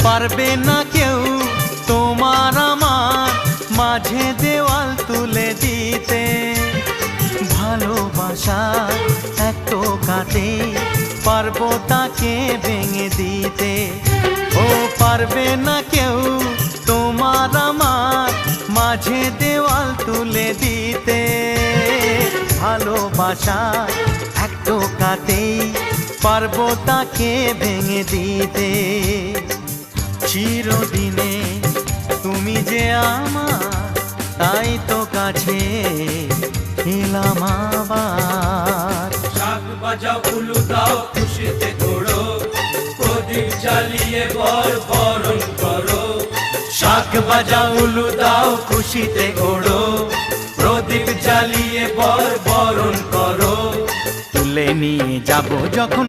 পারবে না কেউ তোমার আমার মাঝে দেওয়াল তুলে দিতে। ভালোবাসা এক টোকাতে পারবো তাকে ভেঙে দিতে। ও পারবে না কেউ তোমার আমার মাঝে দেওয়াল তুলে দিতে। ভালোবাসা এক টোকাতেই পারবো তাকে ভেঙে দিতে। চিরদিনে তুমি যে আমার, তাই তো কাছে এলাম আবার। শাক বাজাও উলু দাও খুশিতে ঘোড়ো, প্রদীপ জ্বালিয়ে বরণ করো। শাক বাজাও উলু দাও খুশিতে ঘোড়ো, প্রদীপ জ্বালিয়ে বরণ করো। তুলে নিয়ে যাব যখন